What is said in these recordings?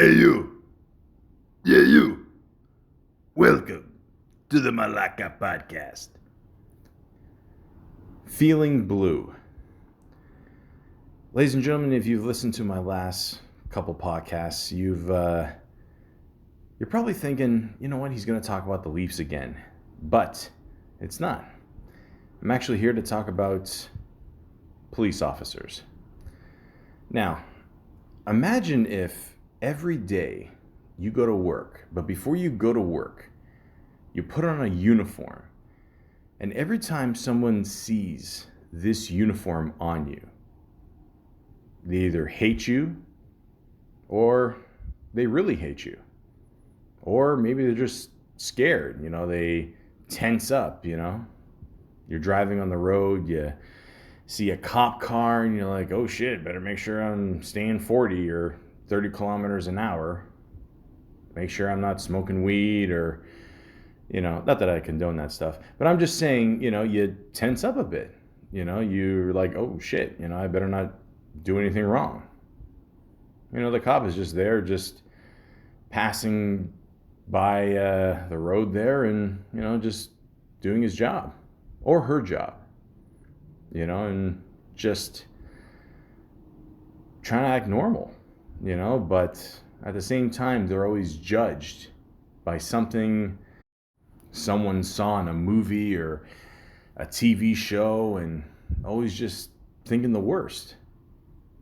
Hey, you. Yeah, you. Welcome to the Malaka podcast. Feeling blue. Ladies and gentlemen, if you've listened to my last couple podcasts, you're probably thinking, you know what, he's going to talk about the Leafs again. But it's not. I'm actually here to talk about police officers. Now, imagine if every day you go to work, but before you go to work, you put on a uniform, and every time someone sees this uniform on you, they either hate you or they really hate you. Or maybe they're just scared, they tense up, You're driving on the road, you see a cop car and you're like, oh shit, better make sure I'm staying 40 or 30 kilometers an hour. Make sure I'm not smoking weed or, not that I condone that stuff, but I'm just saying, you tense up a bit. You're like, oh shit, I better not do anything wrong. The cop is just there, just passing by the road there and, just doing his job or her job, and just trying to act normal, but at the same time, they're always judged by something someone saw in a movie or a TV show and always just thinking the worst,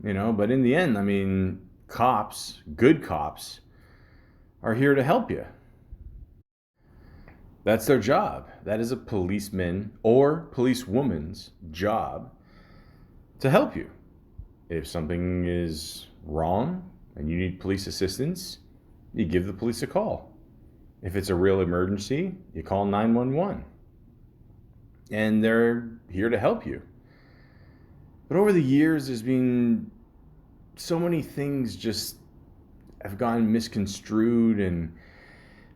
but in the end, I mean, cops, good cops, are here to help you. That's their job. That is a policeman or policewoman's job to help you. If something is wrong and you need police assistance, you give the police a call. If it's a real emergency, you call 911. And they're here to help you. But over the years, there's been so many things just have gone misconstrued and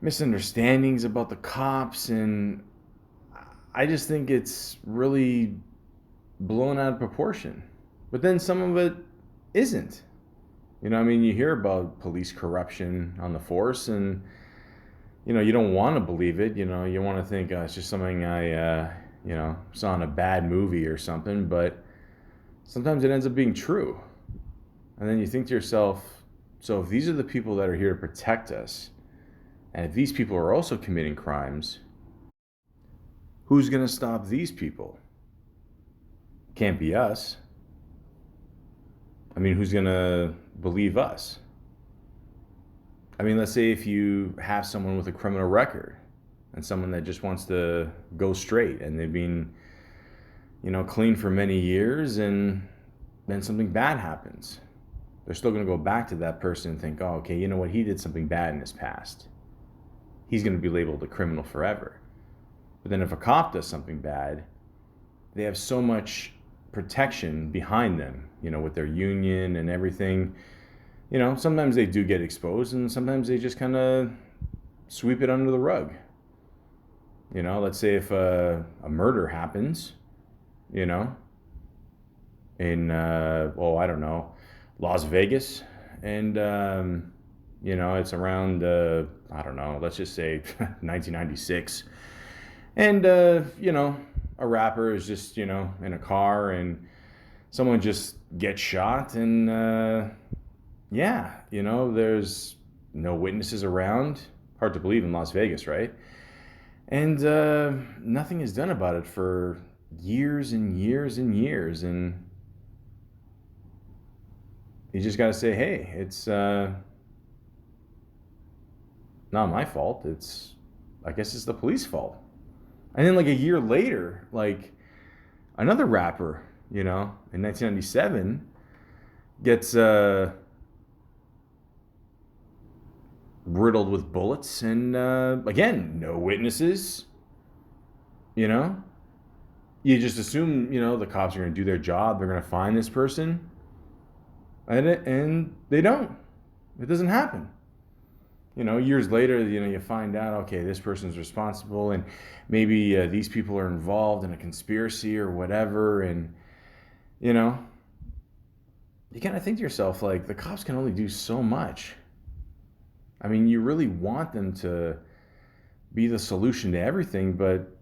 misunderstandings about the cops, and I just think it's really blown out of proportion. But then some of it isn't. You hear about police corruption on the force, and you don't want to believe it. You want to think it's just something I saw in a bad movie or something, but sometimes it ends up being true. And then you think to yourself, so if these are the people that are here to protect us, and if these people are also committing crimes, who's going to stop these people? Can't be us. Who's going to believe us? Let's say if you have someone with a criminal record and someone that just wants to go straight and they've been, clean for many years, and then something bad happens. They're still going to go back to that person and think, oh, okay, you know what? He did something bad in his past. He's going to be labeled a criminal forever. But then if a cop does something bad, they have so much protection behind them, with their union and everything. Sometimes they do get exposed, and sometimes they just kind of sweep it under the rug. Let's say if a murder happens, in, I don't know, Las Vegas, and, it's around, I don't know, let's just say 1996. And, a rapper is just, in a car and someone just gets shot, and, there's no witnesses around. Hard to believe in Las Vegas, right? And nothing is done about it for years and years and years. And you just got to say, hey, it's not my fault. I guess it's the police fault. And then like a year later, like another rapper, in 1997 gets riddled with bullets, and again, no witnesses. You just assume, the cops are going to do their job. They're going to find this person, and they don't. It doesn't happen. Years later, you find out, okay, this person's responsible, and maybe these people are involved in a conspiracy or whatever, and you kind of think to yourself, like, the cops can only do so much. I mean, you really want them to be the solution to everything, but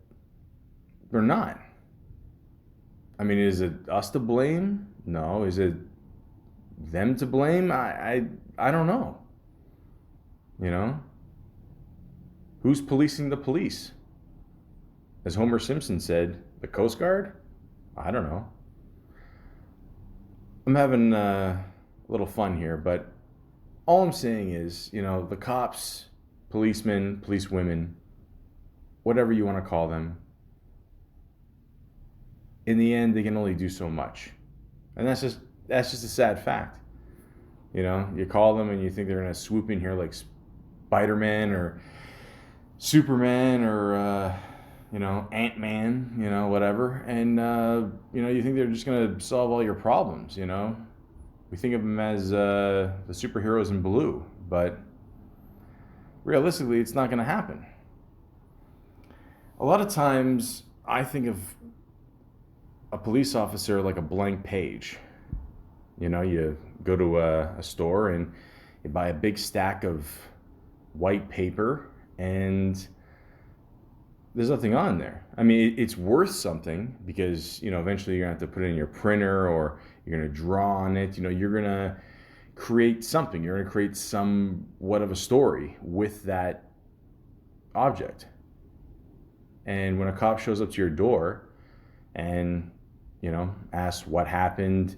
they're not. I mean, is it us to blame? No. Is it them to blame? I don't know. You know? Who's policing the police? As Homer Simpson said, the Coast Guard? I don't know. I'm having a little fun here, but all I'm saying is, the cops, policemen, policewomen, whatever you want to call them, in the end, they can only do so much. And that's just a sad fact. You call them and you think they're going to swoop in here like Spider-Man or Superman or, Ant-Man, whatever. And, you think they're just going to solve all your problems, We think of them as the superheroes in blue, but realistically, it's not going to happen. A lot of times, I think of a police officer like a blank page. You go to a store and you buy a big stack of white paper and there's nothing on there. I mean, it's worth something because, eventually you're going to have to put it in your printer or you're going to draw on it. You're going to create something. You're going to create somewhat of a story with that object. And when a cop shows up to your door and, asks what happened,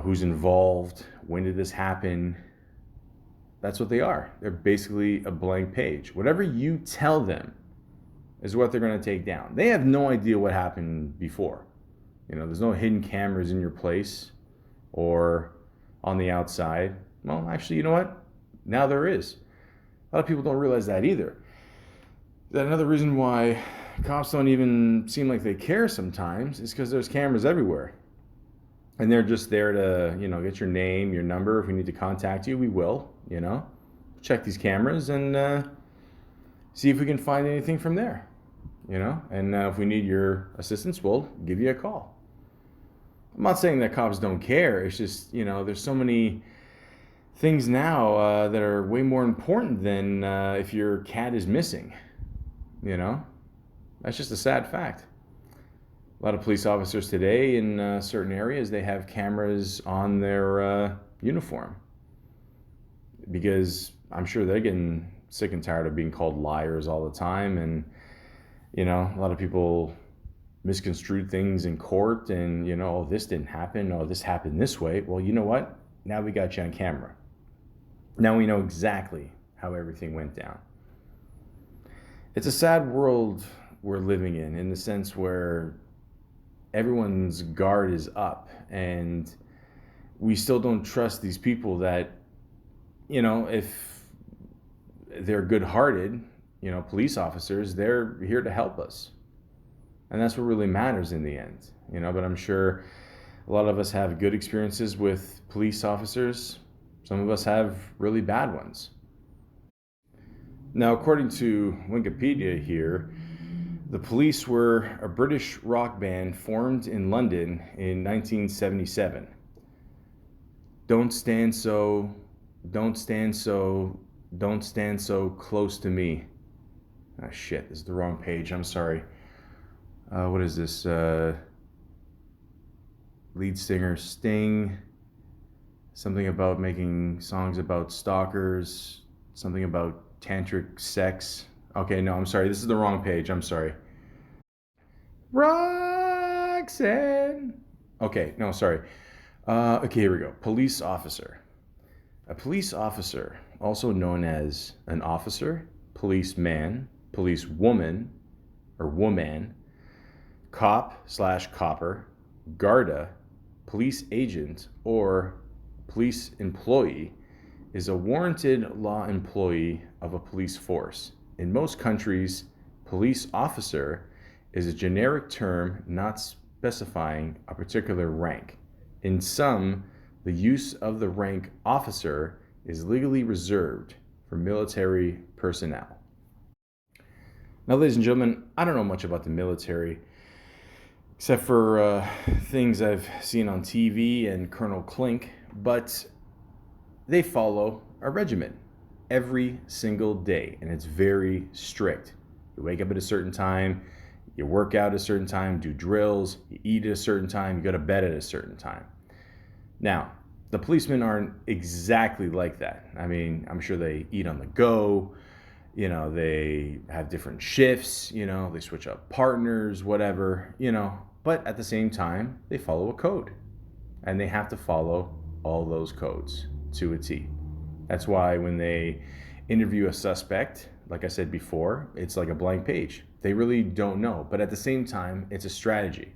who's involved, when did this happen, that's what they are. They're basically a blank page. Whatever you tell them is what they're going to take down. They have no idea what happened before. There's no hidden cameras in your place or on the outside. Well, actually, you know what? Now there is. A lot of people don't realize that either. That another reason why cops don't even seem like they care sometimes is because there's cameras everywhere. And they're just there to, get your name, your number. If we need to contact you, we will, check these cameras and see if we can find anything from there, And if we need your assistance, we'll give you a call. I'm not saying that cops don't care. It's just, there's so many things now that are way more important than if your cat is missing, That's just a sad fact. A lot of police officers today in certain areas, they have cameras on their uniform because I'm sure they're getting sick and tired of being called liars all the time. And, a lot of people misconstrued things in court and, oh, this didn't happen. Oh, this happened this way. Well, you know what? Now we got you on camera. Now we know exactly how everything went down. It's a sad world we're living in the sense where everyone's guard is up and we still don't trust these people that, if they're good-hearted, police officers, they're here to help us. And that's what really matters in the end, but I'm sure a lot of us have good experiences with police officers. Some of us have really bad ones. Now, according to Wikipedia here, the Police were a British rock band formed in London in 1977. Don't stand so close to me. Ah, shit, this is the wrong page. I'm sorry. What is this? Lead singer Sting. Something about making songs about stalkers. Something about tantric sex. Okay, no, I'm sorry. This is the wrong page. I'm sorry. Roxanne. Okay, no, sorry. Okay, here we go. Police officer. A police officer, also known as an officer, policeman, policewoman, or woman, cop/copper, Garda, police agent, or police employee is a warranted law employee of a police force. In most countries, police officer is a generic term not specifying a particular rank. In some, the use of the rank officer is legally reserved for military personnel. Now, ladies and gentlemen, I don't know much about the military, except for things I've seen on TV and Colonel Klink, but they follow a regiment. every single day, and it's very strict. You wake up at a certain time, you work out at a certain time, do drills, you eat at a certain time, you go to bed at a certain time. Now, the policemen aren't exactly like that. I mean, I'm sure they eat on the go, they have different shifts, they switch up partners, whatever, but at the same time, they follow a code, and they have to follow all those codes to a T. That's why when they interview a suspect, like I said before, it's like a blank page. They really don't know, but at the same time, it's a strategy.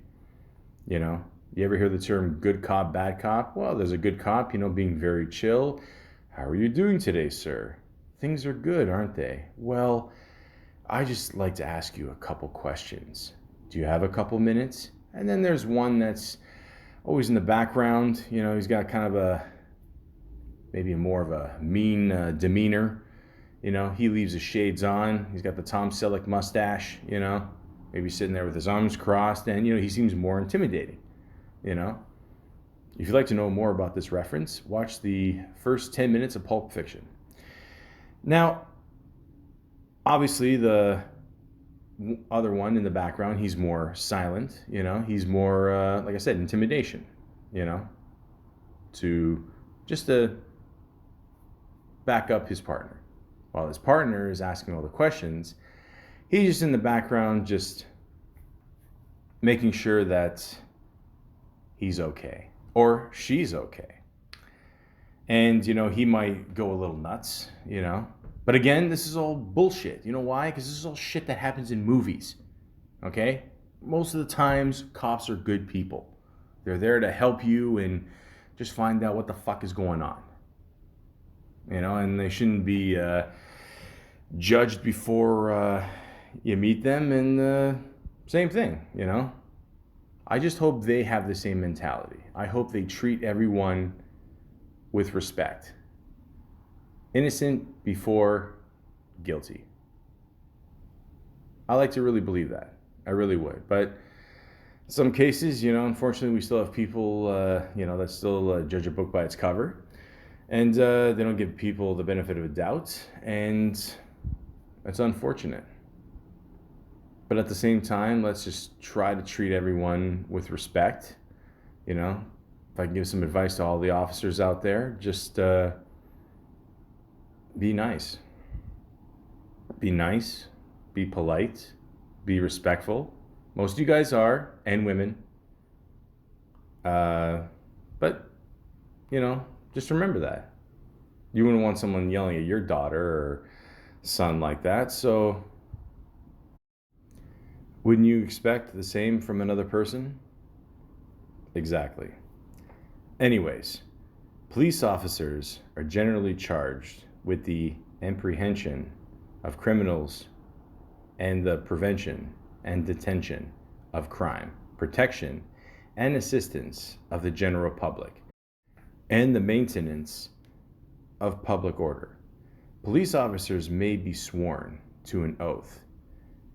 You ever hear the term good cop, bad cop? Well, there's a good cop, being very chill. How are you doing today, sir? Things are good, aren't they? Well, I just like to ask you a couple questions. Do you have a couple minutes? And then there's one that's always in the background. He's got kind of maybe more of a mean demeanor. He leaves his shades on. He's got the Tom Selleck mustache, maybe sitting there with his arms crossed, and, he seems more intimidating, If you'd like to know more about this reference, watch the first 10 minutes of Pulp Fiction. Now, obviously, the other one in the background, he's more silent, he's more, like I said, intimidation, to back up his partner. While his partner is asking all the questions, he's just in the background, just making sure that he's okay or she's okay. And, he might go a little nuts, But again, this is all bullshit. You know why? Because this is all shit that happens in movies, okay? Most of the times, cops are good people. They're there to help you and just find out what the fuck is going on. And they shouldn't be judged before you meet them, and same thing, I just hope they have the same mentality. I hope they treat everyone with respect. Innocent before guilty. I like to really believe that. I really would. But some cases, unfortunately, we still have people, that still judge a book by its cover. And they don't give people the benefit of a doubt. And that's unfortunate. But at the same time, let's just try to treat everyone with respect. If I can give some advice to all the officers out there, just be nice. Be nice. Be polite. Be respectful. Most of you guys are, and women. But, just remember that. You wouldn't want someone yelling at your daughter or son like that, so wouldn't you expect the same from another person? Exactly. Anyways, police officers are generally charged with the apprehension of criminals and the prevention and detention of crime, protection and assistance of the general public, and the maintenance of public order. Police officers may be sworn to an oath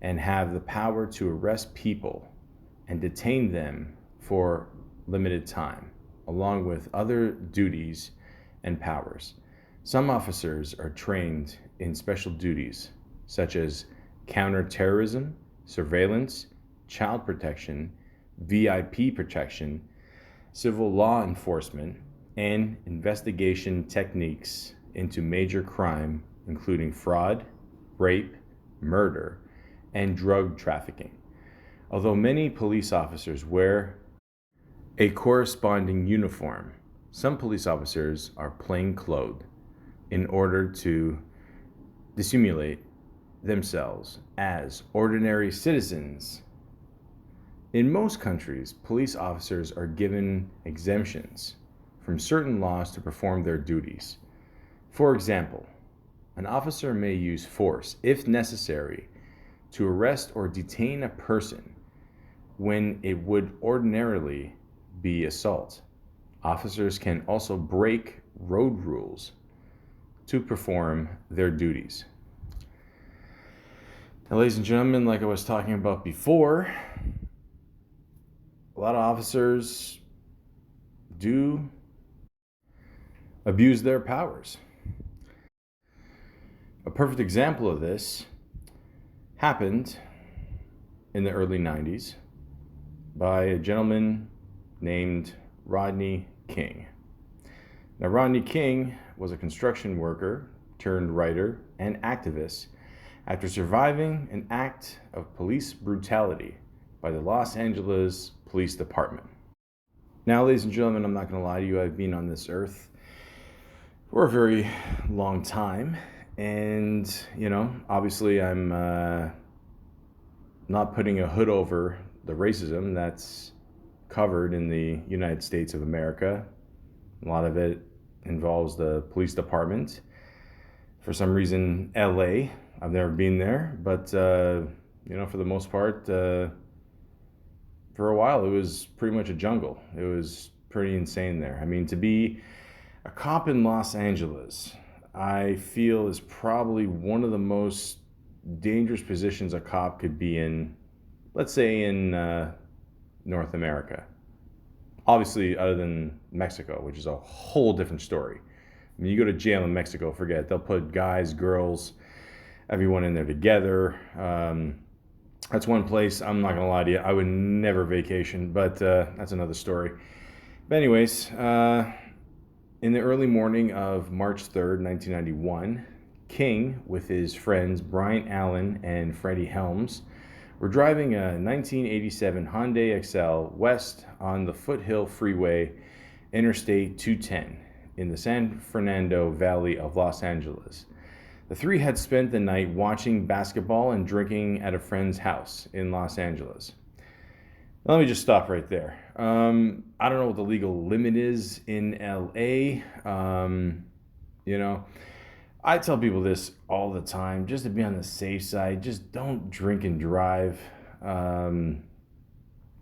and have the power to arrest people and detain them for limited time, along with other duties and powers. Some officers are trained in special duties such as counterterrorism, surveillance, child protection, VIP protection, civil law enforcement, and investigation techniques into major crime, including fraud, rape, murder, and drug trafficking. Although many police officers wear a corresponding uniform, some police officers are plainclothed in order to dissimulate themselves as ordinary citizens. In most countries, police officers are given exemptions from certain laws to perform their duties. For example, an officer may use force, if necessary, to arrest or detain a person when it would ordinarily be assault. Officers can also break road rules to perform their duties. Now, ladies and gentlemen, like I was talking about before, a lot of officers do abuse their powers. A perfect example of this happened in the early 90s by a gentleman named Rodney King. Now, Rodney King was a construction worker turned writer and activist after surviving an act of police brutality by the Los Angeles Police Department. Now, ladies and gentlemen, I'm not going to lie to you, I've been on this earth for a very long time. And, obviously I'm not putting a hood over the racism that's covered in the United States of America. A lot of it involves the police department. For some reason, LA, I've never been there, but, for the most part, for a while, it was pretty much a jungle. It was pretty insane there. I mean, to be a cop in Los Angeles, I feel is probably one of the most dangerous positions a cop could be in, let's say in North America. Obviously, other than Mexico, which is a whole different story. I mean, you go to jail in Mexico, forget it. They'll put guys, girls, everyone in there together. That's one place, I'm not going to lie to you, I would never vacation, but that's another story. But anyways, in the early morning of March 3rd, 1991, King, with his friends Brian Allen and Freddie Helms, were driving a 1987 Hyundai Excel west on the Foothill Freeway, Interstate 210, in the San Fernando Valley of Los Angeles. The three had spent the night watching basketball and drinking at a friend's house in Los Angeles. Now, let me just stop right there. I don't know what the legal limit is in LA. I tell people this all the time, just to be on the safe side, just don't drink and drive.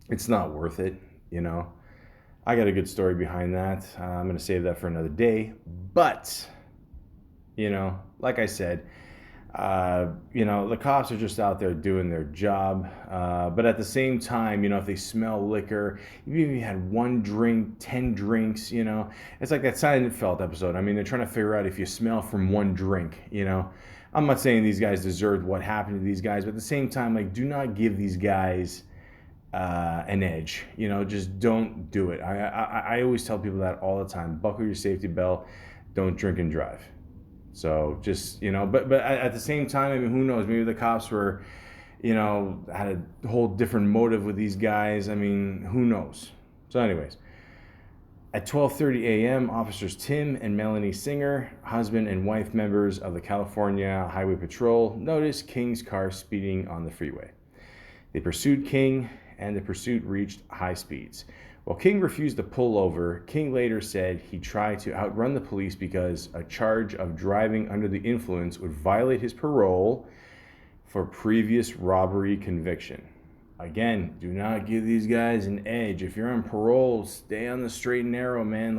It's not worth it, I got a good story behind that. I'm going to save that for another day. But, like I said, the cops are just out there doing their job. But at the same time, if they smell liquor, even if you had one drink, 10 drinks, it's like that Seinfeld episode. I mean, they're trying to figure out if you smell from one drink, I'm not saying these guys deserved what happened to these guys, but at the same time, do not give these guys an edge, just don't do it. I always tell people that all the time. Buckle your safety belt, don't drink and drive. So just, but at the same time, I mean, who knows? Maybe the cops were, had a whole different motive with these guys. I mean, who knows? So anyways, at 12:30 a.m., officers Tim and Melanie Singer, husband and wife members of the California Highway Patrol, noticed King's car speeding on the freeway. They pursued King, and the pursuit reached high speeds. While King refused to pull over, King later said he tried to outrun the police because a charge of driving under the influence would violate his parole for previous robbery conviction. Again, do not give these guys an edge. If you're on parole, stay on the straight and narrow, man.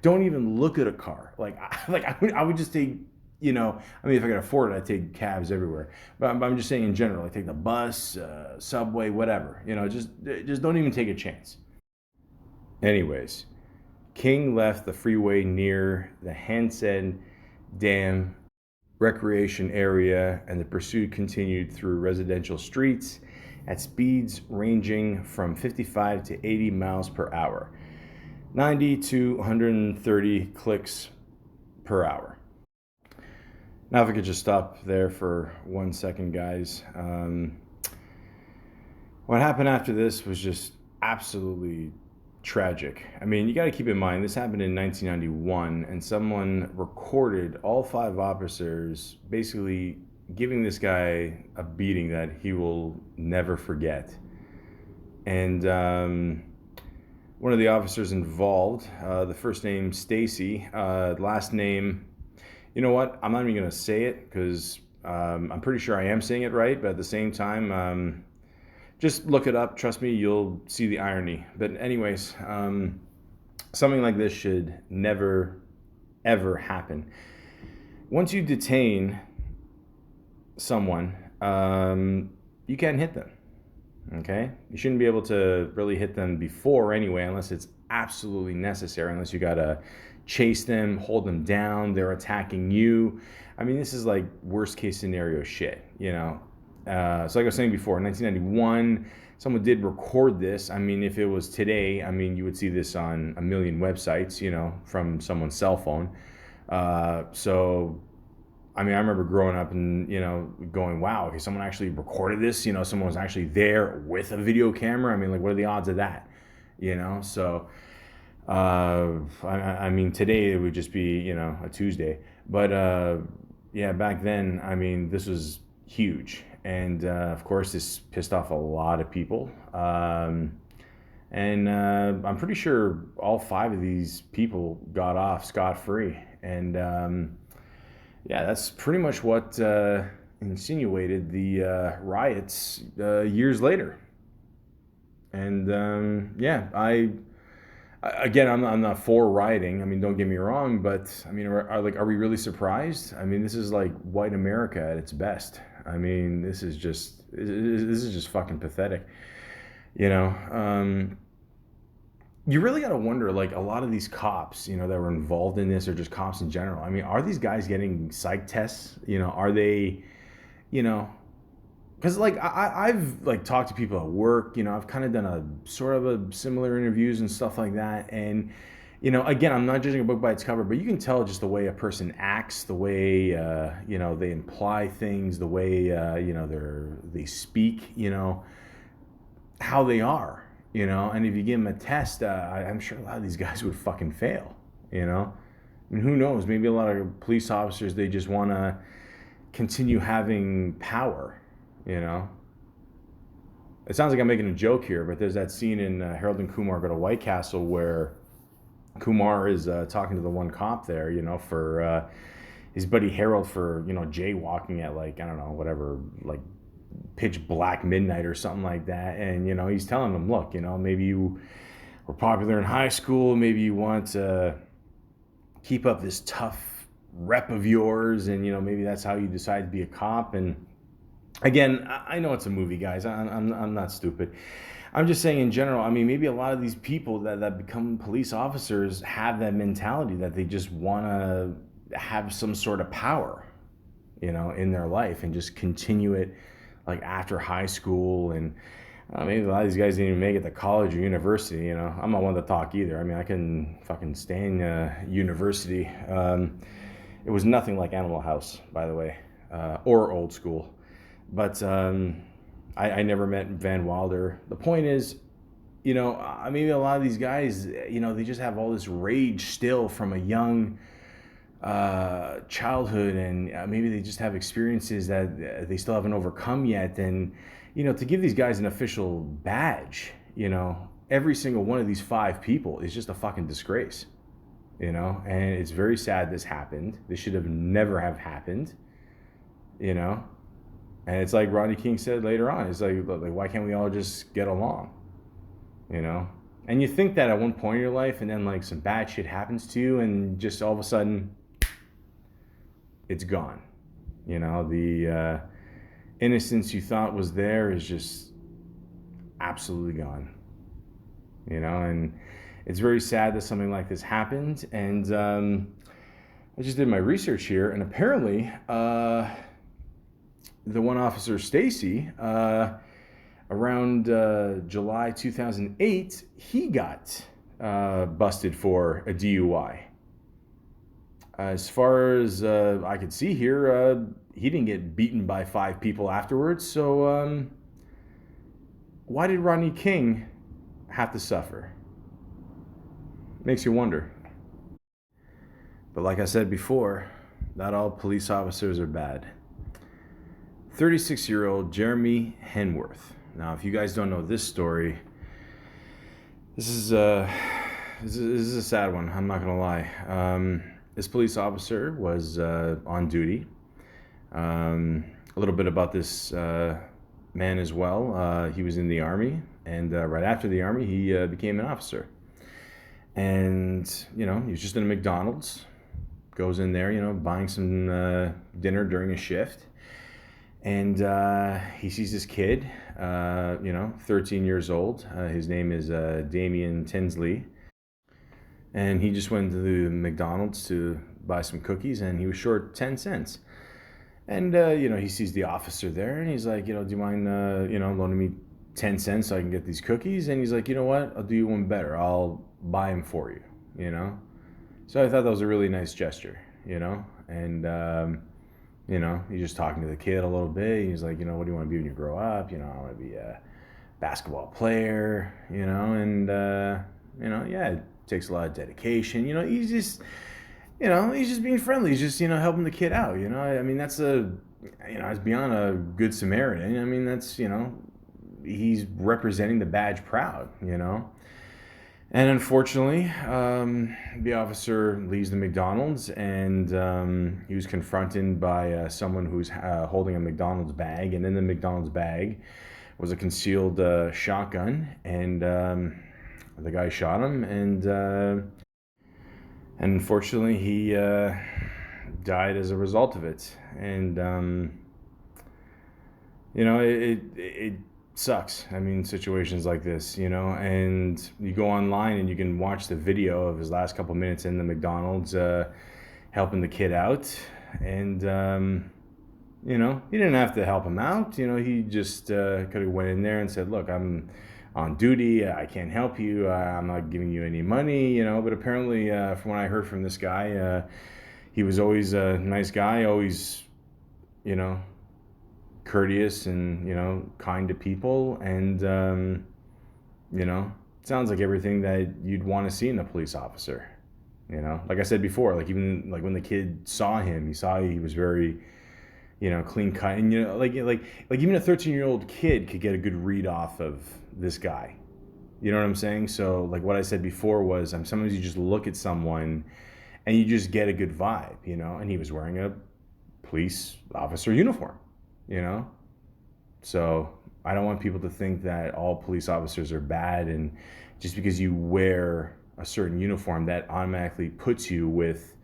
Don't even look at a car. I would just take, if I could afford it, I'd take cabs everywhere. But I'm just saying in general, I take the bus, subway, whatever. Just don't even take a chance. Anyways, King left the freeway near the Hansen Dam recreation area, and the pursuit continued through residential streets at speeds ranging from 55 to 80 miles per hour, 90 to 130 clicks per hour. Now, if I could just stop there for 1 second, guys. What happened after this was just absolutely tragic. I mean, you got to keep in mind, this happened in 1991, and someone recorded all 5 officers basically giving this guy a beating that he will never forget. And one of the officers involved, the first name Stacy, last name, you know what? I'm not even going to say it because I'm pretty sure I am saying it right, but at the same time, just look it up. Trust me, you'll see the irony. But anyways, something like this should never, ever happen. Once you detain someone, you can't hit them. Okay? You shouldn't be able to really hit them before anyway, unless it's absolutely necessary, unless you got a chase them, hold them down. They're attacking you. I mean, this is like worst case scenario shit, you know. So like I was saying before, in 1991, someone did record this. I mean, if it was today, I mean, you would see this on a million websites, you know, from someone's cell phone. So, I mean, I remember growing up and, you know, going, wow, okay, someone actually recorded this, you know, someone was actually there with a video camera. I mean, like, what are the odds of that, you know? So, I mean, today it would just be, you know, a Tuesday. But, yeah, back then, I mean, this was huge. And, of course, this pissed off a lot of people. And I'm pretty sure all 5 of these people got off scot-free. And yeah, that's pretty much what insinuated the riots years later. And yeah, again, I'm not for rioting. I mean, don't get me wrong, but I mean, are we really surprised? I mean, this is like white America at its best. I mean, this is just fucking pathetic. You know, you really got to wonder, like, a lot of these cops, you know, that were involved in this, or just cops in general. I mean, are these guys getting psych tests? You know, are they, you know, because like I've like talked to people at work. You know, I've kind of done a sort of a similar interviews and stuff like that. And you know, again, I'm not judging a book by its cover, but you can tell just the way a person acts, the way you know, they imply things, the way you know, they speak, you know, how they are, you know. And if you give them a test, I'm sure a lot of these guys would fucking fail, you know. I mean, who knows? Maybe a lot of police officers, they just want to continue having power, you know. It sounds like I'm making a joke here, but there's that scene in Harold and Kumar Go to White Castle where Kumar is talking to the one cop there, you know, for his buddy Harold for, you know, jaywalking at like, I don't know, whatever, like pitch black midnight or something like that. And, you know, he's telling him, look, you know, maybe you were popular in high school. Maybe you want to keep up this tough rep of yours. And, you know, maybe that's how you decide to be a cop. And again, I know it's a movie, guys. I'm not stupid. I'm just saying in general, I mean, maybe a lot of these people that become police officers have that mentality that they just want to have some sort of power, you know, in their life and just continue it like after high school. And maybe a lot of these guys didn't even make it to college or university, you know. I'm not one to talk either. I mean, I couldn't fucking stand university. It was nothing like Animal House, by the way, or Old School. But I never met Van Wilder. The point is, you know, maybe a lot of these guys, you know, they just have all this rage still from a young childhood, and maybe they just have experiences that they still haven't overcome yet. And, you know, to give these guys an official badge, you know, every single one of these 5 people is just a fucking disgrace, you know. And it's very sad this happened. This should have never have happened, you know. And it's like Rodney King said later on, it's like, why can't we all just get along, you know? And you think that at one point in your life, and then like some bad shit happens to you, and just all of a sudden, it's gone. You know, the innocence you thought was there is just absolutely gone. You know, and it's very sad that something like this happened. And I just did my research here, and apparently, the one officer, Stacy, around July 2008, he got busted for a DUI. As far as I could see here, he didn't get beaten by 5 people afterwards. So why did Rodney King have to suffer? Makes you wonder. But like I said before, not all police officers are bad. 36-year-old Jeremy Henworth. Now, if you guys don't know this story, this is a sad one. I'm not gonna lie. This police officer was on duty. A little bit about this man as well. He was in the Army, and right after the Army, he became an officer. And, you know, he was just in a McDonald's. Goes in there, you know, buying some dinner during a shift. And he sees this kid, you know, 13 years old. His name is Damian Tinsley. and he just went to the McDonald's to buy some cookies, and he was short 10 cents. And, he sees the officer there, and he's like, do you mind, loaning me 10 cents so I can get these cookies? And he's like, you know what? I'll do you one better. I'll buy them for you, So I thought that was a really nice gesture, And, he's just talking to the kid a little bit. He's like, what do you want to be when you grow up? I want to be a basketball player, and, yeah, it takes a lot of dedication. He's just being friendly. He's just, helping the kid out, I mean, that's it's beyond a good Samaritan. I mean, that's, he's representing the badge proud, And unfortunately, the officer leaves the McDonald's, and he was confronted by someone who's holding a McDonald's bag, and in the McDonald's bag was a concealed shotgun, and the guy shot him, and unfortunately he died as a result of it. And it sucks. I mean, situations like this, and you go online and you can watch the video of his last couple minutes in the McDonald's helping the kid out. And he didn't have to help him out. He just could have went in there and said, look, I'm on duty, I can't help you, I'm not giving you any money, but apparently from what I heard from this guy, he was always a nice guy, always, courteous and, kind to people, and, sounds like everything that you'd want to see in a police officer, like I said before, like even like when the kid saw him, he was very, clean cut, and like even a 13-year-old kid could get a good read off of this guy. You know what I'm saying? So like what I said before was, sometimes you just look at someone and you just get a good vibe, and he was wearing a police officer uniform, So I don't want people to think that all police officers are bad, and just because you wear a certain uniform, that automatically puts you with,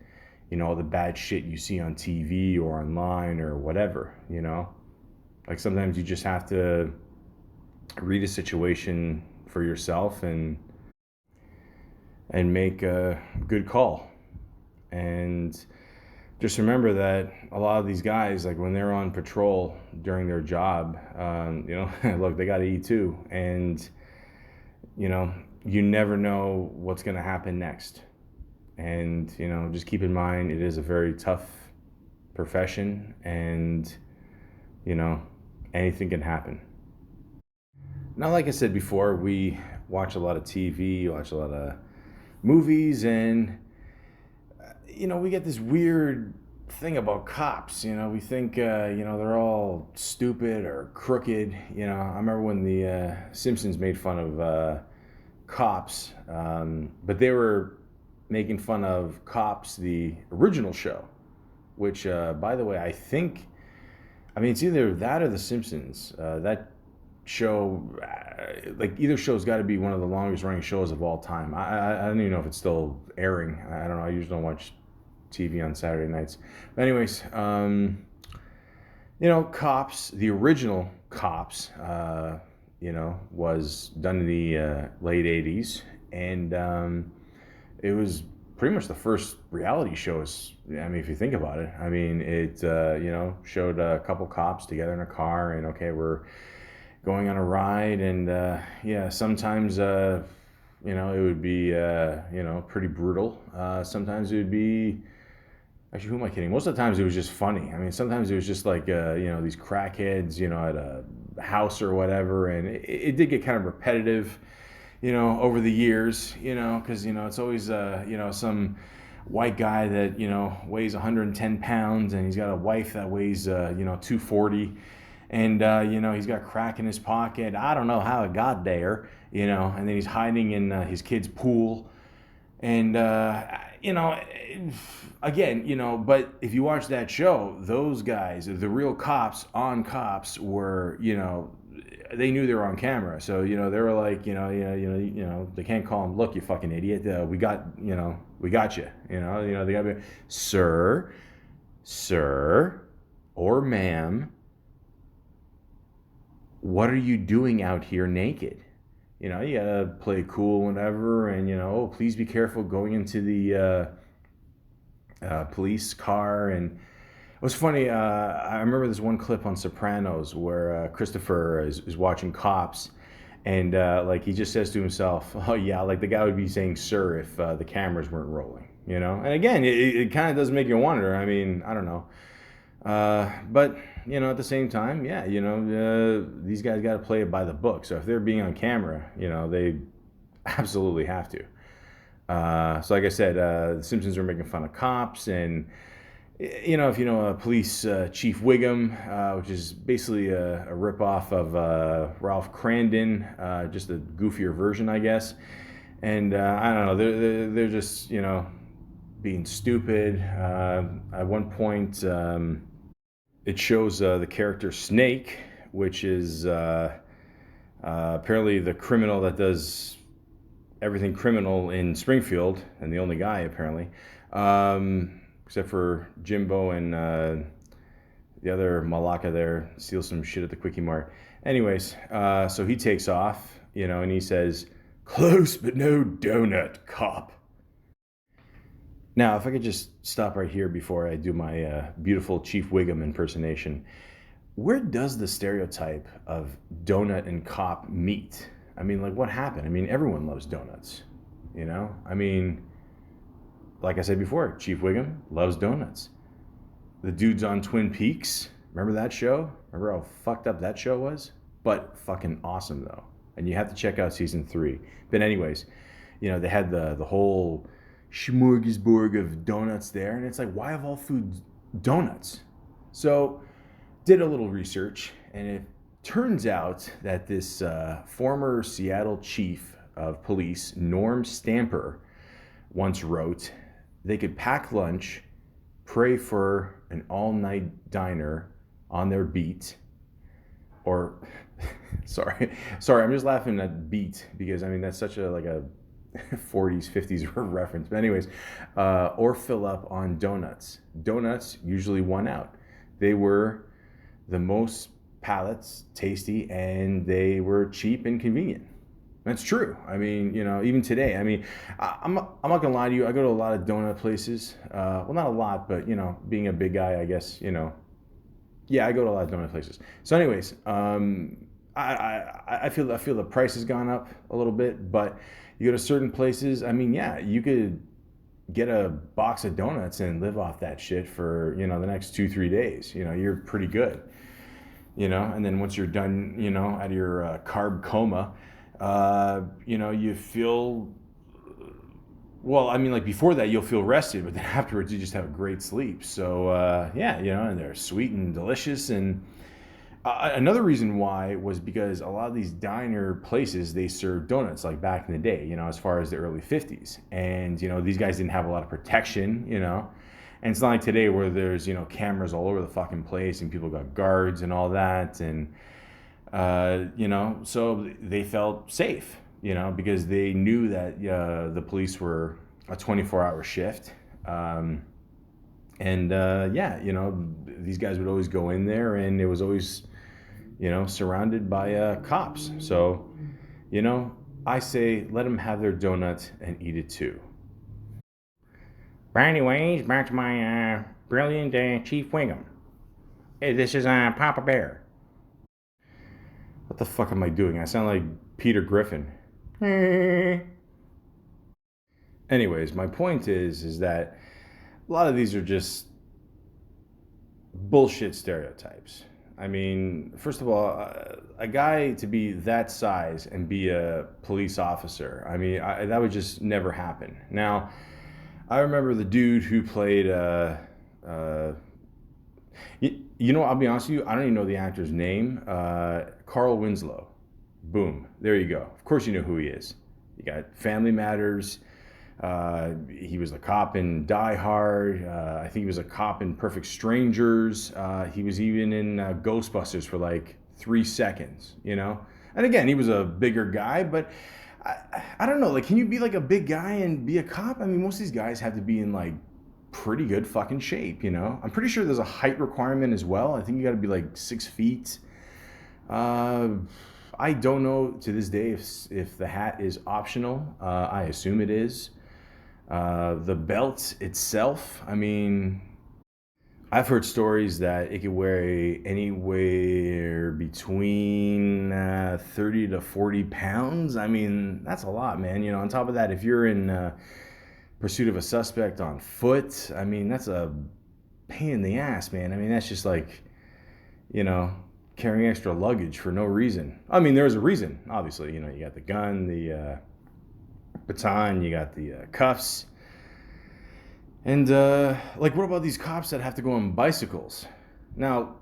all the bad shit you see on TV or online or whatever, Like sometimes you just have to read a situation for yourself and make a good call. And just remember that a lot of these guys, like when they're on patrol during their job, look, they got to eat too. And, you never know what's going to happen next. And, just keep in mind, it is a very tough profession, and, anything can happen. Now, like I said before, we watch a lot of TV, watch a lot of movies, and, we get this weird thing about cops. We think, they're all stupid or crooked. I remember when the Simpsons made fun of cops, but they were making fun of Cops, the original show, which, by the way, it's either that or The Simpsons. That show, either show's got to be one of the longest running shows of all time. I don't even know if it's still airing. I don't know. I usually don't watch TV on Saturday nights. But anyways, Cops, the original Cops, was done in the late 80s, and it was pretty much the first reality shows. If you think about it, it showed a couple cops together in a car, and okay, we're going on a ride, and sometimes it would be pretty brutal. Sometimes it would be, actually, who am I kidding? Most of the times it was just funny. Sometimes it was just like these crackheads at a house or whatever, and it did get kind of repetitive over the years, because, it's always, some white guy that, weighs 110 pounds, and he's got a wife that weighs, 240, and, he's got crack in his pocket. I don't know how it got there, and then he's hiding in his kid's pool. And, again, but if you watch that show, those guys, the real cops on Cops, were, they knew they were on camera. So, they were like, they can't call him, look, you fucking idiot. We got you. They got to be, sir, or ma'am, what are you doing out here naked? You know, you gotta play cool whenever, and oh, please be careful going into the police car. And it was funny. I remember this one clip on Sopranos where Christopher is watching Cops, and like he just says to himself, "Oh yeah," like the guy would be saying "sir" if the cameras weren't rolling. And again, it kind of does make you wonder. I mean, I don't know, but at the same time, yeah, these guys got to play it by the book. So if they're being on camera, they absolutely have to. So like I said, the Simpsons are making fun of cops, and if you know Police Chief Wiggum, which is basically a ripoff of Ralph Crandon, just a goofier version, I guess. And I don't know, they're just being stupid. At one point, it shows the character Snake, which is apparently the criminal that does everything criminal in Springfield, and the only guy apparently, except for Jimbo and the other Malaka there, steals some shit at the Quickie Mart. Anyways, so he takes off, and he says, "Close but no donut, cop." Now, if I could just stop right here before I do my beautiful Chief Wiggum impersonation, where does the stereotype of donut and cop meet? I mean, like, what happened? I mean, everyone loves donuts, I mean, like I said before, Chief Wiggum loves donuts. The dudes on Twin Peaks, remember that show? Remember how fucked up that show was? But fucking awesome, though. And you have to check out season 3. But anyways, they had the whole smorgasbord of donuts there. And it's like, why of all foods, donuts? So, did a little research, and it turns out that this former Seattle chief of police, Norm Stamper, once wrote, they could pack lunch, pray for an all-night diner on their beat, or, sorry, I'm just laughing at beat, because, I mean, that's such a 40s, 50s reference. But anyways, or fill up on donuts. Donuts usually won out. They were the most palates, tasty, and they were cheap and convenient. That's true. I mean, even today, I mean, I'm not gonna lie to you. I go to a lot of donut places. Well, not a lot, but being a big guy, I guess, yeah, I go to a lot of donut places. So, anyways, I feel the price has gone up a little bit, but you go to certain places. I mean, yeah, you could get a box of donuts and live off that shit for the next 2-3 days. You're pretty good. And then once you're done, out of your carb coma, you feel, well, I mean, like before that, you'll feel rested, but then afterwards, you just have a great sleep. So, yeah, and they're sweet and delicious. And another reason why was because a lot of these diner places, they serve donuts like back in the day, as far as the early 50s. And, these guys didn't have a lot of protection, And it's not like today where there's, cameras all over the fucking place and people got guards and all that. And, so they felt safe, because they knew that the police were a 24-hour shift. Yeah, these guys would always go in there, and it was always, surrounded by cops. So, I say let them have their donut and eat it too. But anyways, back to my brilliant Chief Wiggum. Hey, this is Papa Bear. What the fuck am I doing? I sound like Peter Griffin. Anyways, my point is that a lot of these are just bullshit stereotypes. I mean, first of all, a guy to be that size and be a police officer, I mean, that would just never happen. Now, I remember the dude who played, I'll be honest with you, I don't even know the actor's name. Carl Winslow. Boom. There you go. Of course you know who he is. You got Family Matters. He was a cop in Die Hard. I think he was a cop in Perfect Strangers. He was even in Ghostbusters for like 3 seconds, And again, he was a bigger guy, but I don't know. Like, can you be like a big guy and be a cop? I mean, most of these guys have to be in like pretty good fucking shape, I'm pretty sure there's a height requirement as well. I think you got to be like 6 feet. I I don't know to this day if the hat is optional. I assume it is. The belt itself, I mean, I've heard stories that it could weigh anywhere between 30 to 40 pounds. I mean, that's a lot, man. You know, on top of that, if you're in pursuit of a suspect on foot, I mean, that's a pain in the ass, man. I mean, that's just like, you know, carrying extra luggage for no reason. I mean, there's a reason, obviously. You know, you got the gun, the baton, you got the cuffs. And, like, what about these cops that have to go on bicycles? Now,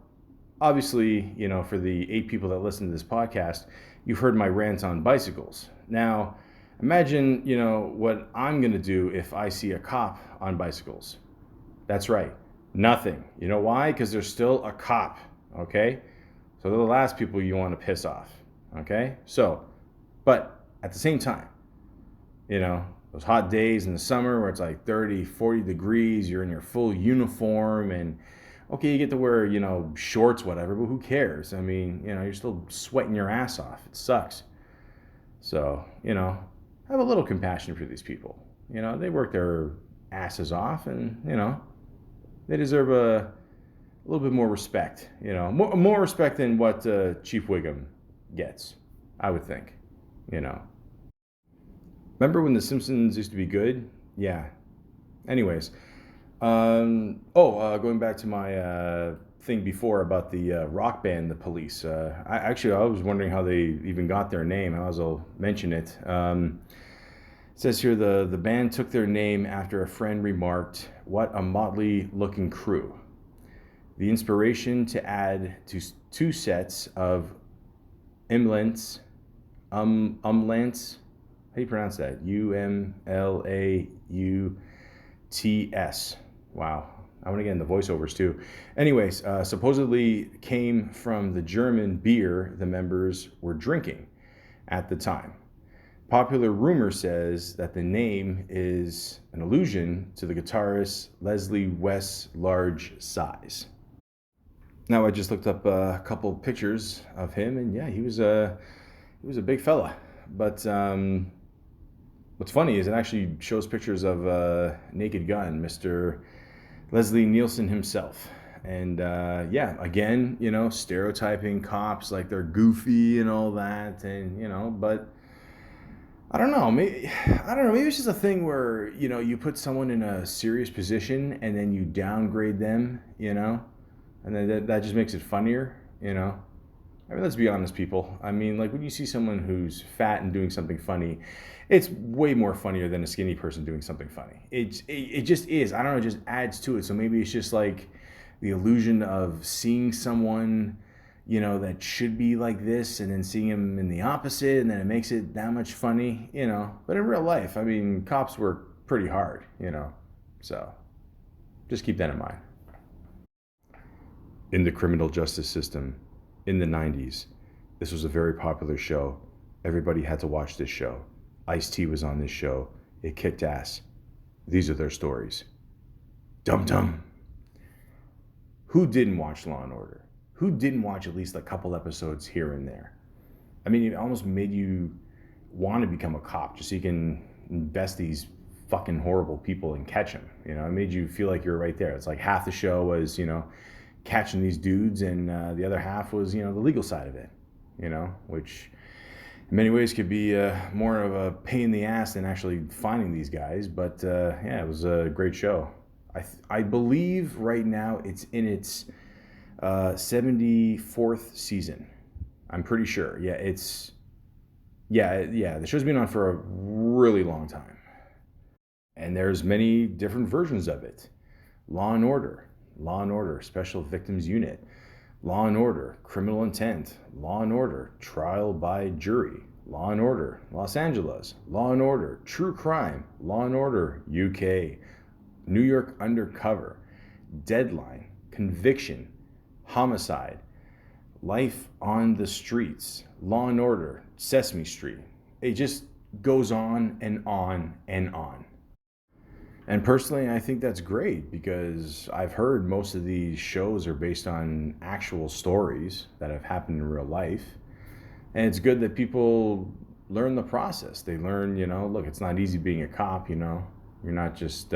obviously, you know, for the 8 people that listen to this podcast, you've heard my rant on bicycles. Now, imagine, you know, what I'm going to do if I see a cop on bicycles. That's right. Nothing. You know why? Because they're still a cop, okay? So they're the last people you want to piss off, okay? So, but at the same time, you know, those hot days in the summer where it's like 30, 40 degrees, you're in your full uniform and okay, you get to wear, you know, shorts, whatever, but who cares? I mean, you know, you're still sweating your ass off. It sucks. So, you know, have a little compassion for these people. You know, they work their asses off and, you know, they deserve a little bit more respect, you know, more respect than what Chief Wiggum gets, I would think, you know. Remember when The Simpsons used to be good? Yeah. Anyways, going back to my thing before about the rock band, The Police. I was wondering how they even got their name. I will mention it. It says here the band took their name after a friend remarked, "What a motley-looking crew." The inspiration to add to 2 sets of umlants. How do you pronounce that? UMLAUTS. Wow. I want to get into voiceovers too. Anyways, supposedly came from the German beer the members were drinking at the time. Popular rumor says that the name is an allusion to the guitarist Leslie West's large size. Now I just looked up a couple pictures of him, and yeah, he was a big fella. But what's funny is it actually shows pictures of Naked Gun, Mr. Leslie Nielsen himself. And yeah, again, you know, stereotyping cops like they're goofy and all that, and you know, but I don't know. Maybe it's just a thing where, you know, you put someone in a serious position and then you downgrade them, you know, and then that just makes it funnier, you know. I mean, let's be honest, people. I mean, like when you see someone who's fat and doing something funny, it's way more funnier than a skinny person doing something funny. It just is. I don't know. It just adds to it. So maybe it's just like the illusion of seeing someone, you know, that should be like this and then seeing him in the opposite, and then it makes it that much funny, you know. But in real life, I mean, cops work pretty hard, you know. So just keep that in mind. In the criminal justice system, in the 90s, this was a very popular show. Everybody had to watch this show. Ice-T was on this show. It kicked ass. These are their stories. Dum dum. Who didn't watch Law and Order? Who didn't watch at least a couple episodes here and there? I mean, it almost made you want to become a cop just so you can invest these fucking horrible people and catch them. You know, it made you feel like you're right there. It's like half the show was, you know, catching these dudes, and the other half was, you know, the legal side of it, you know, which in many ways could be more of a pain in the ass than actually finding these guys. But yeah, it was a great show. I believe right now it's in its 74th season. I'm pretty sure. Yeah, the show's been on for a really long time. And there's many different versions of it. Law and Order, Special Victims Unit, Law and Order, Criminal Intent, Law and Order, Trial by Jury, Law and Order, Los Angeles, Law and Order, True Crime, Law and Order, UK, New York Undercover, Deadline, Conviction, Homicide, Life on the Streets, Law and Order, Sesame Street. It just goes on and on and on. And personally, I think that's great because I've heard most of these shows are based on actual stories that have happened in real life. And it's good that people learn the process. They learn, look, it's not easy being a cop. You're not just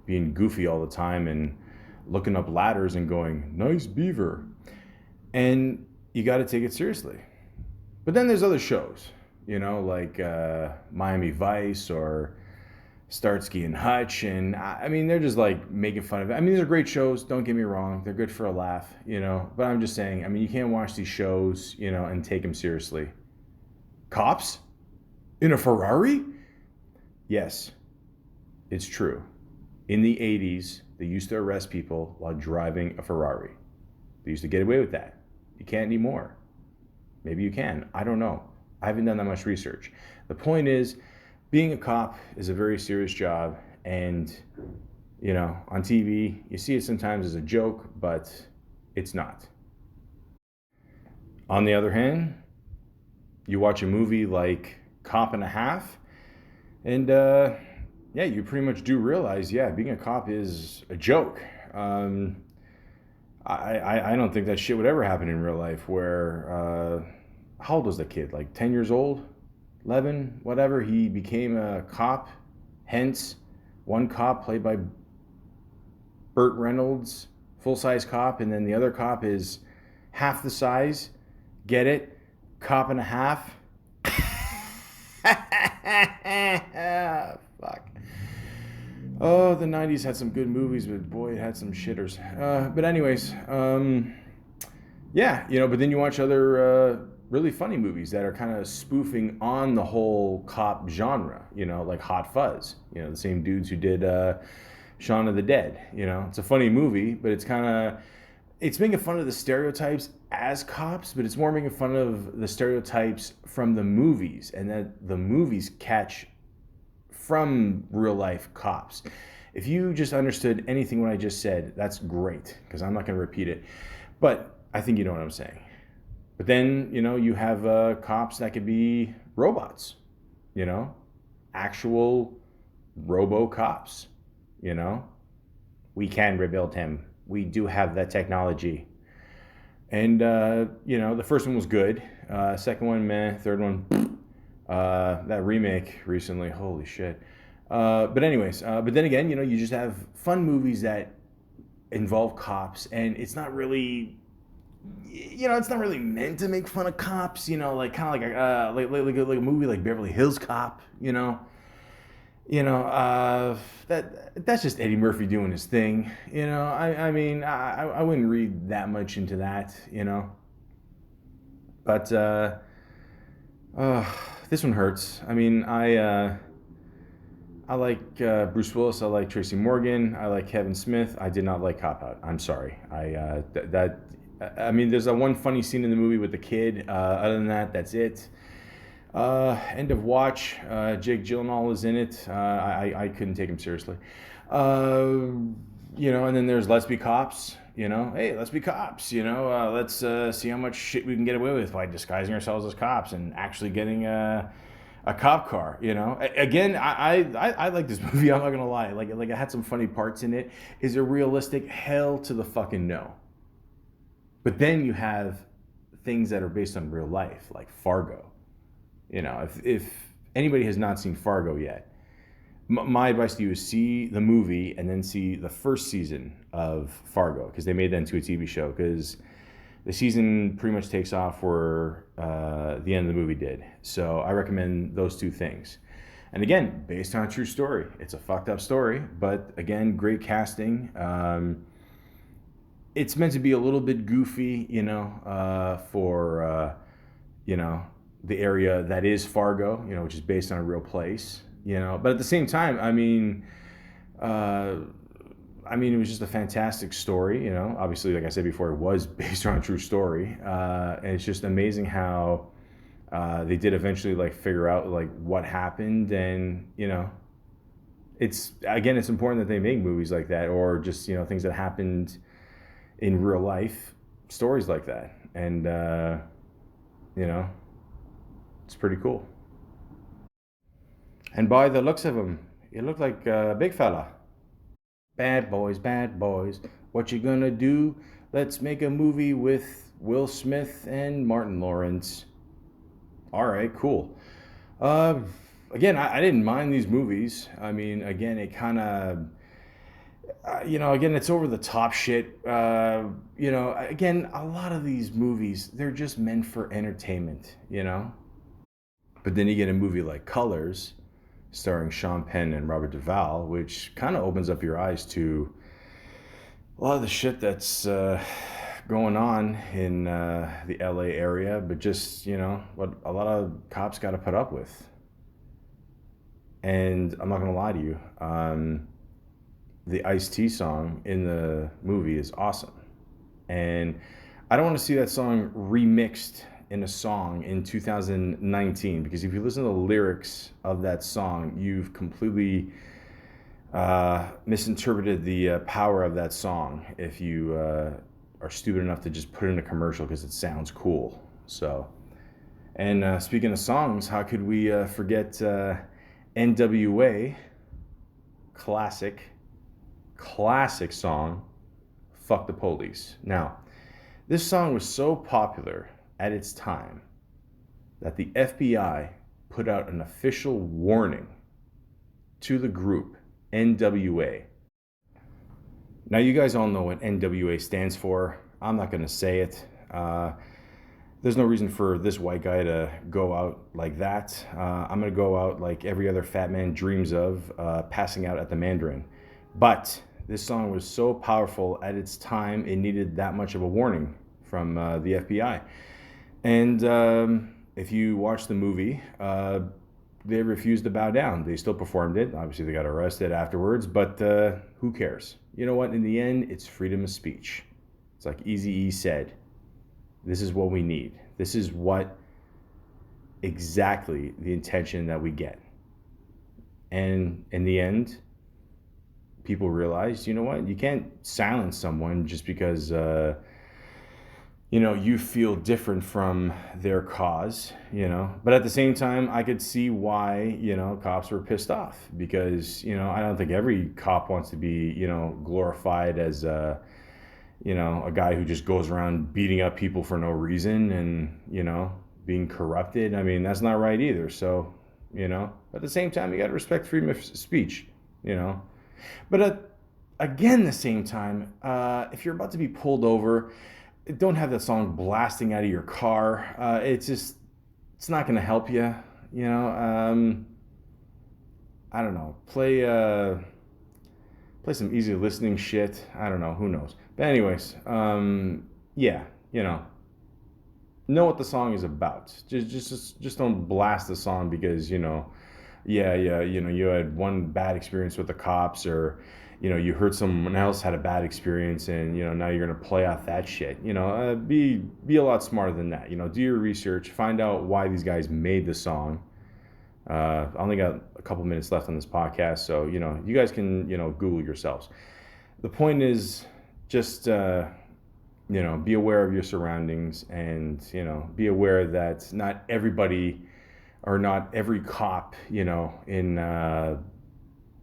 being goofy all the time and looking up ladders and going, nice beaver. And you got to take it seriously. But then there's other shows, like Miami Vice or Starsky and Hutch, and I mean, they're just like making fun of it. I mean, these are great shows, don't get me wrong, they're good for a laugh, but I'm just saying, I mean, you can't watch these shows, and take them seriously. Cops in a Ferrari? Yes, it's true. In the 80s, they used to arrest people while driving a Ferrari. They used to get away with that. You can't anymore. Maybe you can, I don't know. I haven't done that much research. The point is, being a cop is a very serious job, and on TV you see it sometimes as a joke, but it's not. On the other hand, you watch a movie like Cop and a Half, and yeah, you pretty much do realize, yeah, being a cop is a joke. I don't think that shit would ever happen in real life. Where how old was the kid? Like 10 years old? 11, whatever. He became a cop, hence one cop played by Burt Reynolds, full-size cop, and then the other cop is half the size. Get it? Cop and a half. Fuck. Oh, the 90s had some good movies, but boy, it had some shitters. But anyways, yeah, but then you watch other really funny movies that are kind of spoofing on the whole cop genre, like Hot Fuzz, the same dudes who did Shaun of the Dead. It's a funny movie, but it's making fun of the stereotypes as cops, but it's more making fun of the stereotypes from the movies, and that the movies catch from real life cops. If you just understood anything what I just said, that's great, because I'm not going to repeat it. But I think you know what I'm saying. But then, you have cops that could be robots, actual robo-cops, We can rebuild him. We do have that technology. And, the first one was good. Second one, meh. Third one, that remake recently, holy shit. But anyways, but then again, you just have fun movies that involve cops, and it's not really meant to make fun of cops, like kind of like a movie like Beverly Hills Cop, that's just Eddie Murphy doing his thing, I mean, I wouldn't read that much into that, but this one hurts. I mean, I like Bruce Willis. I like Tracy Morgan. I like Kevin Smith. I did not like Cop Out. I'm sorry. I mean, there's that one funny scene in the movie with the kid. Other than that, that's it. End of watch. Jake Gyllenhaal is in it. I couldn't take him seriously. And then there's Let's Be Cops. Hey, let's be cops. Let's see how much shit we can get away with by disguising ourselves as cops and actually getting a cop car. Again, I like this movie. I'm not gonna lie. Like it had some funny parts in it. Is it realistic? Hell to the fucking no. But then you have things that are based on real life, like Fargo. If anybody has not seen Fargo yet, my advice to you is see the movie and then see the first season of Fargo, because they made that into a TV show, because the season pretty much takes off where the end of the movie did. So I recommend those two things. And again, based on a true story. It's a fucked up story, but again, great casting. It's meant to be a little bit goofy, for, the area that is Fargo, which is based on a real place, But at the same time, I mean, it was just a fantastic story, Obviously, like I said before, it was based on a true story. And it's just amazing how they did eventually, figure out, what happened. And, it's important that they make movies like that, or just, things that happened in real life, stories like that. And, it's pretty cool. And by the looks of him, he looked like a big fella. Bad boys, what you gonna do? Let's make a movie with Will Smith and Martin Lawrence. All right, cool. Uh, Again, I didn't mind these movies. I mean, again, it kind of, again, it's over the top shit. Again, a lot of these movies, they're just meant for entertainment, you know? But then you get a movie like Colors, starring Sean Penn and Robert Duvall, which kind of opens up your eyes to a lot of the shit that's going on in the LA area, but just, what a lot of cops got to put up with. And I'm not going to lie to you, the Ice-T song in the movie is awesome. And I don't want to see that song remixed in a song in 2019, because if you listen to the lyrics of that song, you've completely misinterpreted the power of that song if you are stupid enough to just put it in a commercial because it sounds cool. So, and speaking of songs, how could we forget NWA, classic song, Fuck the Police. Now, this song was so popular at its time that the FBI put out an official warning to the group NWA. Now, you guys all know what NWA stands for. I'm not going to say it. There's no reason for this white guy to go out like that. I'm going to go out like every other fat man dreams of, passing out at the Mandarin. But this song was so powerful at its time, it needed that much of a warning from the FBI. And if you watch the movie, they refused to bow down. They still performed it. Obviously, they got arrested afterwards, but who cares? You know what? In the end, it's freedom of speech. It's like Eazy-E said, this is what we need. This is what exactly the intention that we get. And in the end, people realized, you know what? You can't silence someone just because, you feel different from their cause, But at the same time, I could see why, cops were pissed off because, I don't think every cop wants to be, glorified as a guy who just goes around beating up people for no reason and, being corrupted. I mean, that's not right either. So, at the same time, you got to respect freedom of speech, But again, the same time, if you're about to be pulled over, don't have that song blasting out of your car. It's not going to help you, I don't know. Play some easy listening shit. I don't know. Who knows? But anyways, yeah, know what the song is about. Just don't blast the song because you had one bad experience with the cops, or you heard someone else had a bad experience, and now you're gonna play off that shit. Be a lot smarter than that. Do your research, find out why these guys made the song. I only got a couple minutes left on this podcast, so you guys can Google yourselves. The point is just be aware of your surroundings, and be aware that not everybody or not every cop in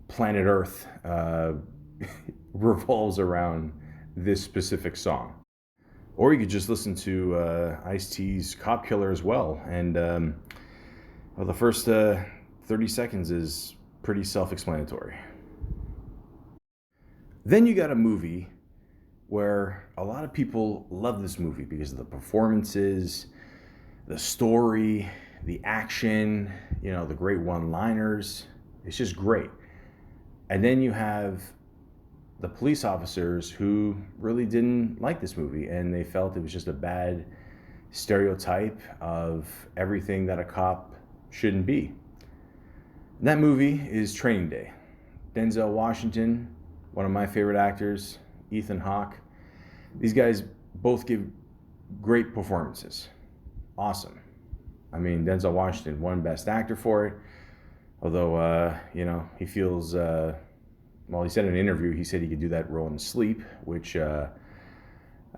planet Earth revolves around this specific song. Or you could just listen to Ice-T's Cop Killer as well, and the first 30 seconds is pretty self-explanatory. Then you got a movie where a lot of people love this movie because of the performances, the story, the action, the great one-liners. It's just great. And then you have the police officers who really didn't like this movie, and they felt it was just a bad stereotype of everything that a cop shouldn't be. And that movie is Training Day. Denzel Washington, one of my favorite actors, Ethan Hawke. These guys both give great performances. Awesome. I mean, Denzel Washington won Best Actor for it. Although, he feels, he said in an interview, he said he could do that role in his sleep, which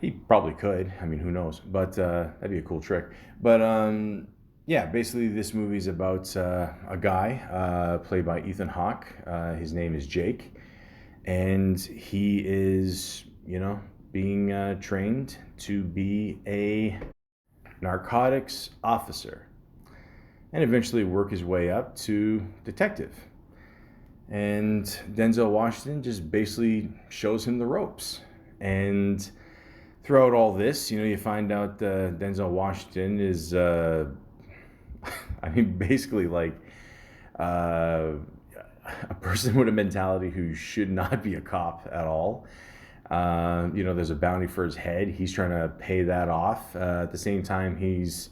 he probably could. I mean, who knows? But that'd be a cool trick. But basically this movie's about a guy played by Ethan Hawke. His name is Jake. And he is, being trained to be a narcotics officer. and eventually work his way up to detective. And Denzel Washington just basically shows him the ropes. And throughout all this, you find out Denzel Washington is, basically like uh, a person with a mentality who should not be a cop at all. There's a bounty for his head. He's trying to pay that off. At the same time, he's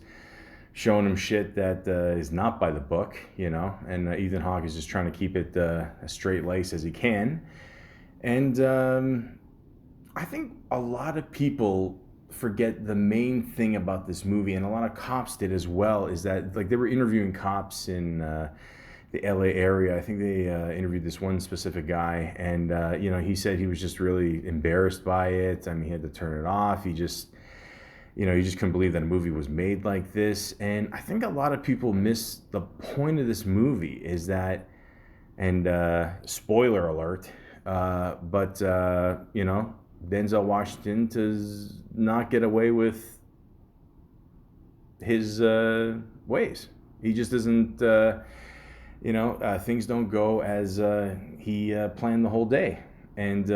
showing him shit that is not by the book, and Ethan Hawke is just trying to keep it as straight laced as he can. And I think a lot of people forget the main thing about this movie, and a lot of cops did as well, is that like they were interviewing cops in the LA area. I think they interviewed this one specific guy, and he said he was just really embarrassed by it. I mean, he had to turn it off. He just couldn't believe that a movie was made like this. And I think a lot of people miss the point of this movie is that, and spoiler alert, but Denzel Washington does not get away with his ways. He just doesn't, things don't go as he planned the whole day. And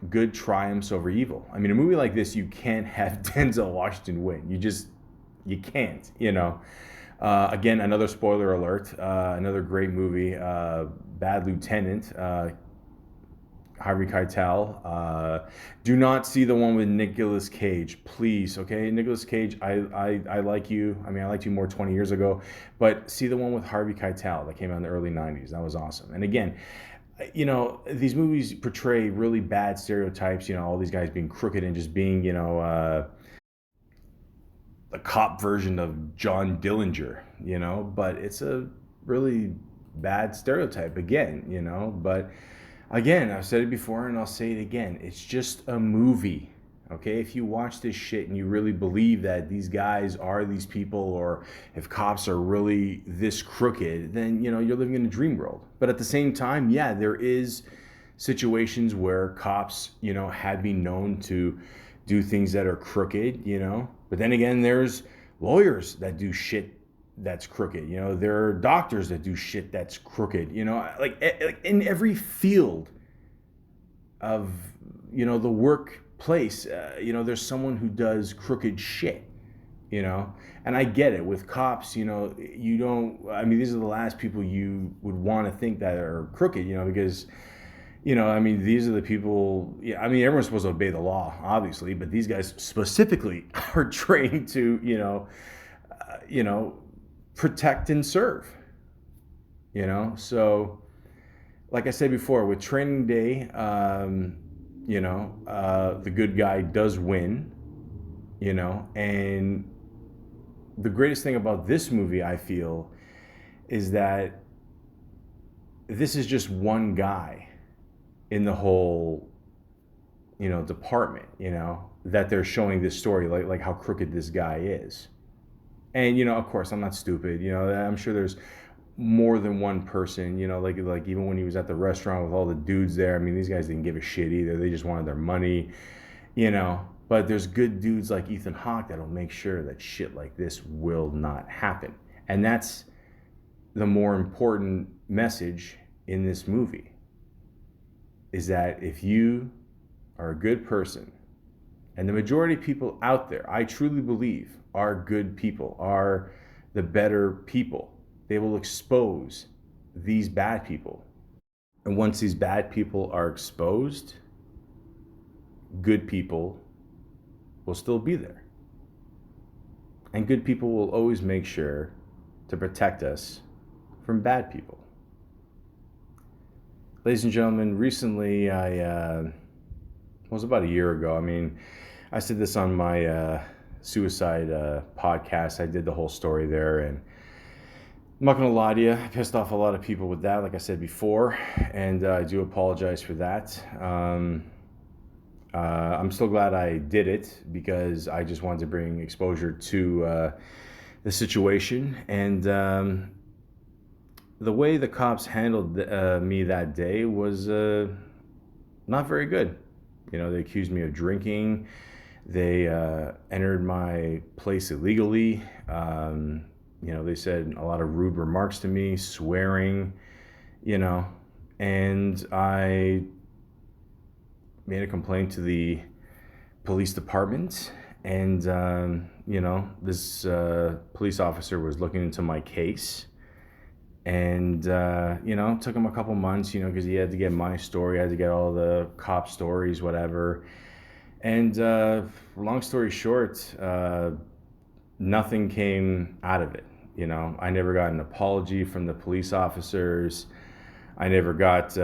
good triumphs over evil. I mean, a movie like this, you can't have Denzel Washington win. You can't, Again, another spoiler alert, another great movie, Bad Lieutenant, Harvey Keitel. Do not see the one with Nicolas Cage, please. Okay, Nicolas Cage, I like you. I mean, I liked you more 20 years ago, but see the one with Harvey Keitel that came out in the early 90s. That was awesome. And again, these movies portray really bad stereotypes. All these guys being crooked and just being, the cop version of John Dillinger. But it's a really bad stereotype again. But again, I've said it before and I'll say it again. It's just a movie. Okay, if you watch this shit and you really believe that these guys are these people, or if cops are really this crooked, then you're living in a dream world. But at the same time, yeah, there is situations where cops, have been known to do things that are crooked, But then again, there's lawyers that do shit that's crooked. There are doctors that do shit that's crooked. Like in every field of the workplace, there's someone who does crooked shit. And I get it with cops. These are the last people you would want to think that are crooked. Because these are the people. Yeah, everyone's supposed to obey the law, obviously, but these guys specifically are trained to protect and serve. So like I said before, with Training Day, the good guy does win, and the greatest thing about this movie, I feel, is that this is just one guy in the whole, department, that they're showing this story, like how crooked this guy is. And, of course, I'm not stupid, I'm sure there's more than one person, like even when he was at the restaurant with all the dudes there, these guys didn't give a shit either. They just wanted their money, but there's good dudes like Ethan Hawke that'll make sure that shit like this will not happen. And that's the more important message in this movie, is that if you are a good person, and the majority of people out there, I truly believe, are good people, are the better people, they will expose these bad people. And once these bad people are exposed, good people will still be there. And good people will always make sure to protect us from bad people. Ladies and gentlemen, recently it was about a year ago. I said this on my suicide podcast. I did the whole story there, and I'm not going to lie to you, I pissed off a lot of people with that, like I said before, and I do apologize for that. I'm still glad I did it, because I just wanted to bring exposure to the situation. And the way the cops handled me that day was not very good. They accused me of drinking. They entered my place illegally. They said a lot of rude remarks to me, swearing, you know, and I made a complaint to the police department. And, this police officer was looking into my case. And, it took him a couple months, because he had to get my story, I had to get all the cop stories, whatever. And long story short, nothing came out of it. I never got an apology from the police officers. I never got,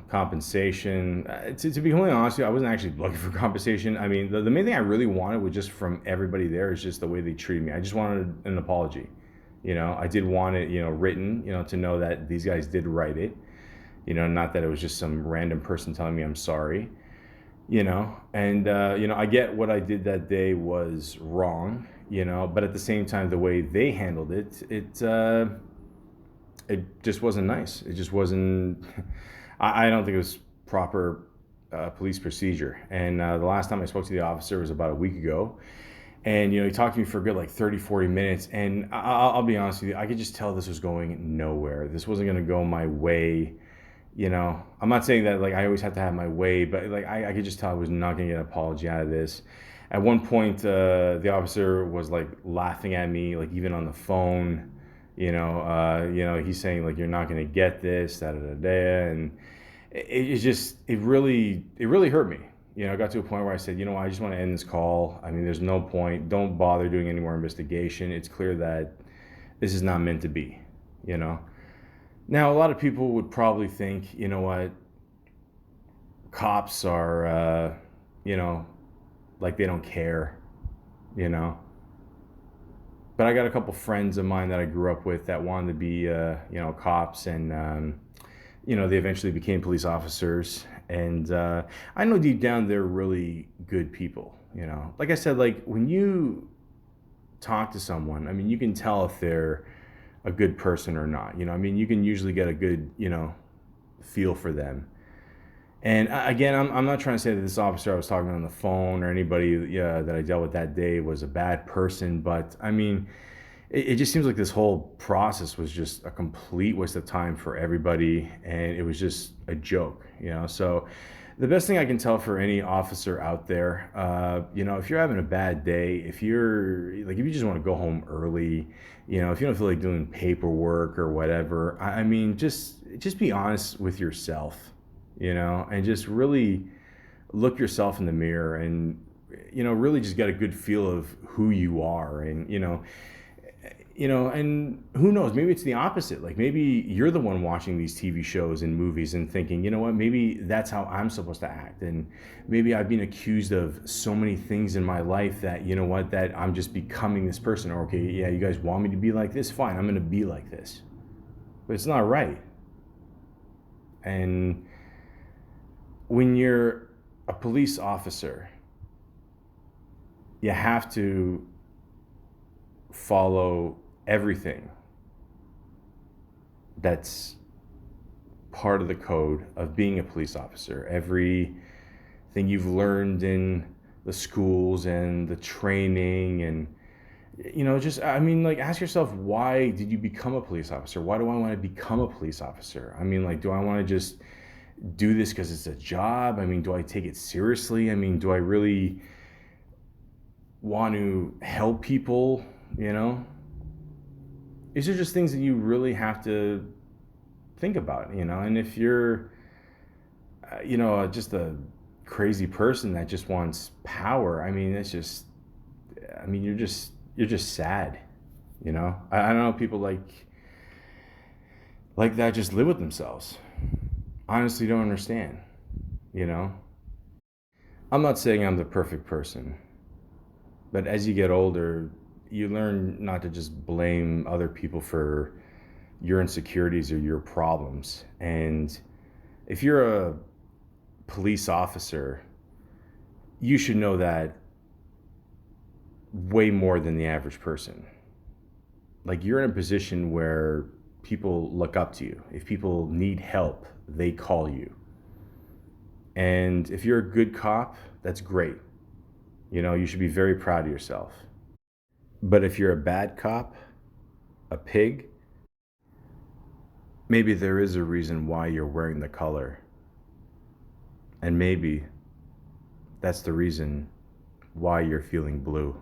compensation. To be completely honest with you, I wasn't actually looking for compensation. I mean, the main thing I really wanted was just from everybody there is just the way they treated me. I just wanted an apology. I did want it, written, to know that these guys did write it, not that it was just some random person telling me I'm sorry, and, I get what I did that day was wrong, but at the same time, the way they handled it, it just wasn't nice. It just wasn't, I don't think it was proper police procedure. And the last time I spoke to the officer was about a week ago. And, he talked to me for a good 30, 40 minutes. And I'll be honest with you, I could just tell this was going nowhere. This wasn't going to go my way. I'm not saying that I always have to have my way, but I could just tell I was not going to get an apology out of this. At one point, the officer was laughing at me, even on the phone. He's saying you're not going to get this, da da da da, and it really hurt me. I got to a point where I said, I just want to end this call. I mean, there's no point. Don't bother doing any more investigation. It's clear that this is not meant to be. Now a lot of people would probably think, what, cops are, they don't care, But I got a couple friends of mine that I grew up with that wanted to be, cops, and they eventually became police officers. And I know deep down they're really good people. Like I said, when you talk to someone, I mean, you can tell if they're a good person or not. You can usually get a good, feel for them. And again, I'm not trying to say that this officer I was talking to on the phone or anybody that I dealt with that day was a bad person, but I mean, it just seems like this whole process was just a complete waste of time for everybody, and it was just a joke, So the best thing I can tell for any officer out there, if you're having a bad day, if you just want to go home early, if you don't feel like doing paperwork or whatever, I mean, just be honest with yourself, and just really look yourself in the mirror and, really just get a good feel of who you are. And, and who knows, maybe it's the opposite. Maybe you're the one watching these TV shows and movies and thinking, what, maybe that's how I'm supposed to act. And maybe I've been accused of so many things in my life that, that I'm just becoming this person. Or, okay, yeah, you guys want me to be like this? Fine, I'm going to be like this. But it's not right. And when you're a police officer, you have to follow everything that's part of the code of being a police officer. Everything you've learned in the schools and the training, and ask yourself, why did you become a police officer? Why do I want to become a police officer? I mean, do I want to just do this because it's a job? I mean, do I take it seriously? I mean, do I really want to help people? These are just things that you really have to think about, and if you're, just a crazy person that just wants power, I mean, you're just sad, I don't know, people like that just live with themselves. Honestly, don't understand, I'm not saying I'm the perfect person, but as you get older, you learn not to just blame other people for your insecurities or your problems. And if you're a police officer, you should know that way more than the average person. You're in a position where people look up to you. If people need help, they call you. And if you're a good cop, that's great. You should be very proud of yourself. But if you're a bad cop, a pig, maybe there is a reason why you're wearing the color. And maybe that's the reason why you're feeling blue.